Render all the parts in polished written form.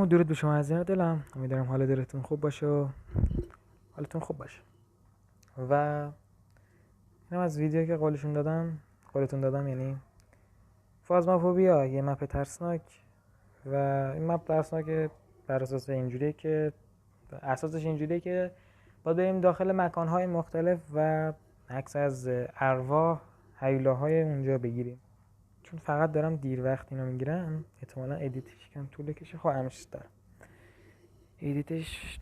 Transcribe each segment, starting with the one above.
سلام و درود به شما عزیزان دلم. امیدوارم حال دلتون خوب باشه و حالتون خوب باشه. و اینم از ویدیو که قولتون دادم یعنی فازمافوبیا، یه مپ ترسناک. و این مپ ترسناک بر اساسش اینجوریه که باید بریم داخل مکانهای مختلف و عکس از ارواح هیولاهای اونجا بگیریم. چون فقط دارم دیر وقت اینو میگیرم، احتمالا ادیتش کم طول کشه. همش دارم ادیتش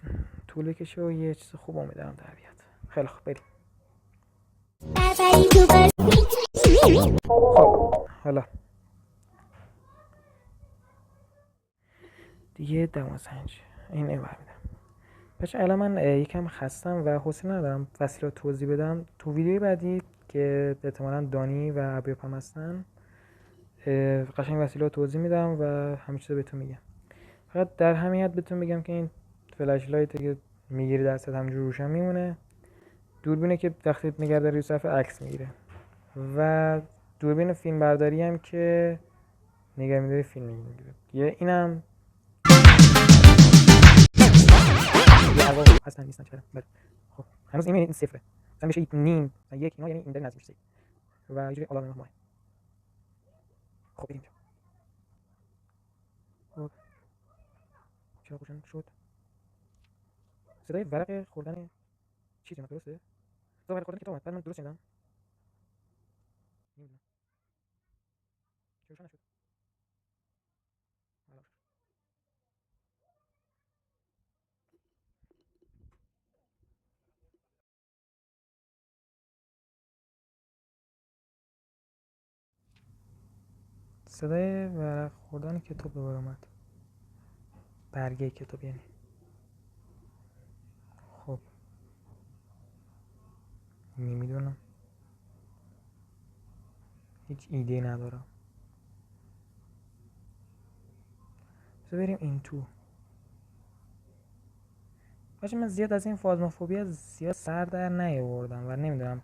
طول کشه و یه چیز خوب امیدوارم در بیاد. خیلی خوب، بریم. خب حالا دیگه 12 این میدم. بچه الان من یکم خستم و حوصله ندارم وسیله توضیح بدم. تو ویدیوی بعدی که احتمالاً دانی و ابیوپ هم هستن قشنگ وسیله توضیح میدم و همه چیز بهتون میگم. فقط در همین حد بهتون میگم که این فلش لایت که میگیری دستت همینجوری روشن میمونه. دوربینه که وقتی نگه داری رو صفحه عکس میگیره و دوربین فیلم برداری هم که نگه میداری فیلم میگیره. یه اینم اصلا نیست نچرم. خب هنوز این صفره، مثلا میشه نیم و یک، اینا یعنی این در نزدیک صفر و اینجوری علامه ماه. خب بریم. خب چرا روشن شد؟ صدای ورق خوردن چیزی اومد، درسته؟ صدای ورق خوردن کتاب اومد. بعد من درست شنیدم. نمیدونم چرا روشن نشد. صدای ورق خوردن کتاب دوباره اومد. برگه کتاب یعنی. خب نمیدونم، هیچ ایده ندارم. بذار بریم این تو. باشه من زیاد از این فازمافوبیا زیاد سر در نیاوردم و نمیدونم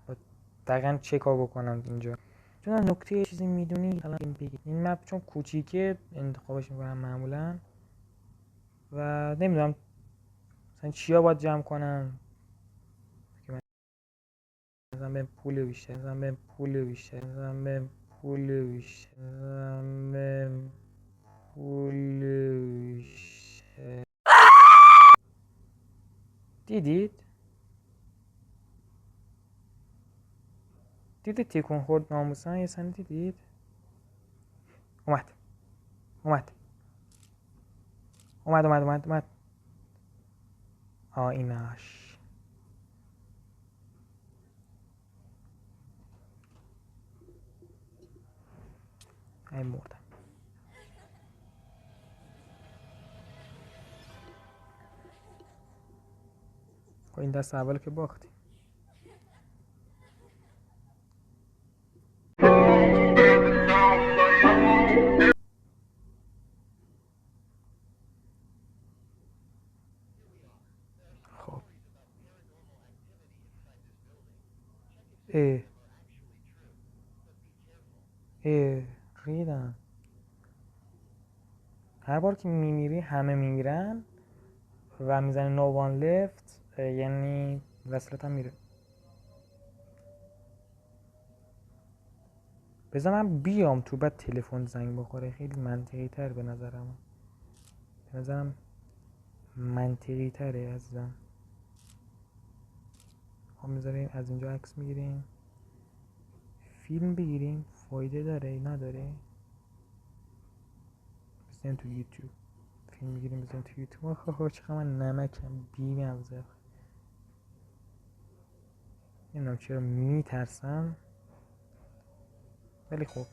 دقیقا چه کار بکنم اینجا. چون نکته چیزی میدونی الان بگید. این مپ چون کوچیکه انتخابش میکنم معمولا و نمیدونم مثلا چیا باید جمع کنم. مثلا به پول بیشتر، مثلا به پول بیشتر، مثلا به پول بیشتر، مثلا به پول بیشتر. دیدید تکون خورد ناموسن. یه سن دیدید اومد اومد اومد اومد اومد اومد ایناش. این مردم. این دست اول که باختی. خب ریدم. هر بار که میمیری همه میمیرن و میزنی نو وان لفت یعنی وصلت هم میره. بذار من بیام تو بعد تلفن زنگ بخوره. خیلی منطقی تر به نظرم منطقی تره عزیزم. خب میذاریم از اینجا عکس میگیریم، فیلم بگیریم. فایده داره نداره؟ بزنیم تو یوتیوب فیلم میگیریم، بزنیم تو یوتیوب. چقدر من نمکم بی مغزه. نمیدونم چرا میترسم ولی خب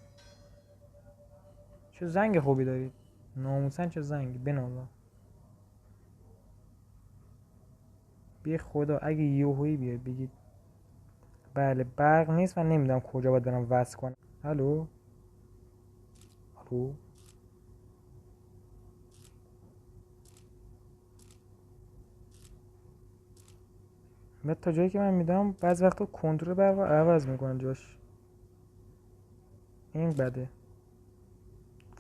چه زنگ خوبی دارید ناموسن. چه زنگی بنالله. بی خدا اگه یوهویی بیاد بگید بله برق نیست و نمیدونم کجا باید برم وصل کنم. الو بعد تا جایی که من میدونم بعض وقتا کنترل برق عوض میکنن جاش. این بده.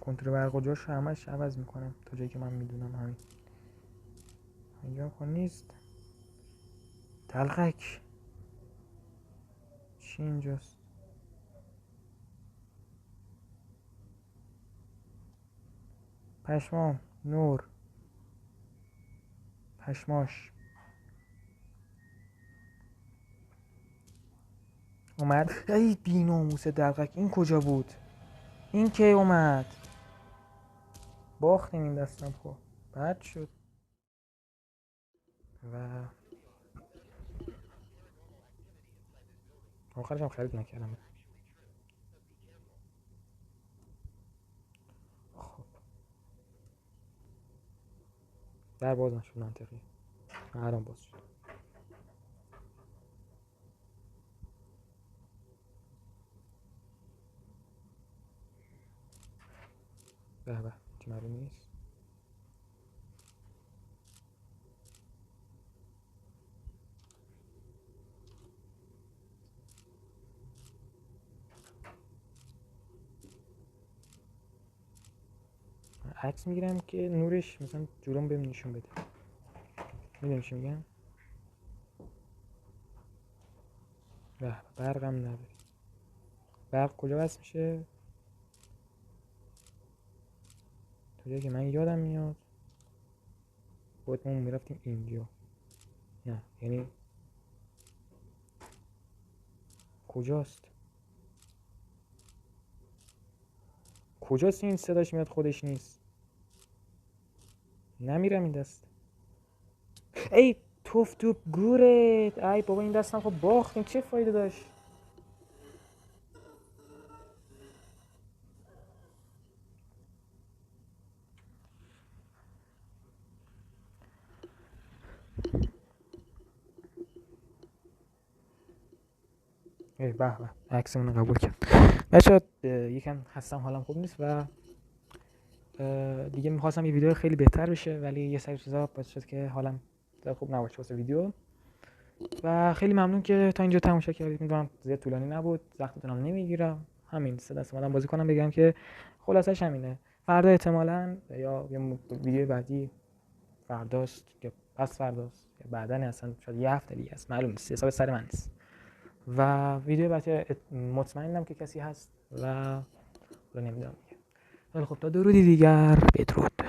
کنترل برق و جاش همش عوض میکنم تا جایی که من میدونم. همین اینجا خب نیست. تلقک چی اینجاست؟ پشمام نور پشماش اومد. ای بی‌ناموس دلقک، این کجا بود؟ این کی اومد؟ باختیم این دستم. خب بد شد. و آخرش هم خرید نکردم. خب در باز نشد منطقی. الان باز شد. به به چه معلوم نیست. عکس میگیرم که نورش مثلا جلوم بهم نشون بده. میدونی چی میگم؟ به برقم نداری. برق کجا وصل میشه؟ تا جایی که من یادم میاد باید ما میرفتیم اینجا. نه یعنی کجاست؟ کجاست این صداش میاد خودش نیست؟ نمیرم این دست. ای توف توپ گورت. ای بابا این دستم خب باختیم، چه فایده داشت؟ ای به به عکسمون قبول کرد. بچه‌ها یکم هستم، حالم خوب نیست و دیگه میخواستم یه ویدیو خیلی بهتر بشه ولی یه سری چیزا باعث شد که حالم خوب نباشه واسه ویدیو. و خیلی ممنون که تا اینجا تماشا کردید. میدونم زیاد طولانی نبود، وقتتون هم نمیگیرم. همین سه دست اومدم بازی کنم بگم که خلاصش همینه. فردا احتمالاً یا یه ویدیو بعدی فرداست که پس فرداست یا بعداً، اصلا شاید یه هفته دیگه است، معلوم نیست، حساب سر من نیست. و ویدیو بعدی مطمئنم که کسی هست و رو نمیدونم دیگه. خیلی خب تا درودی دیگر، بدرود.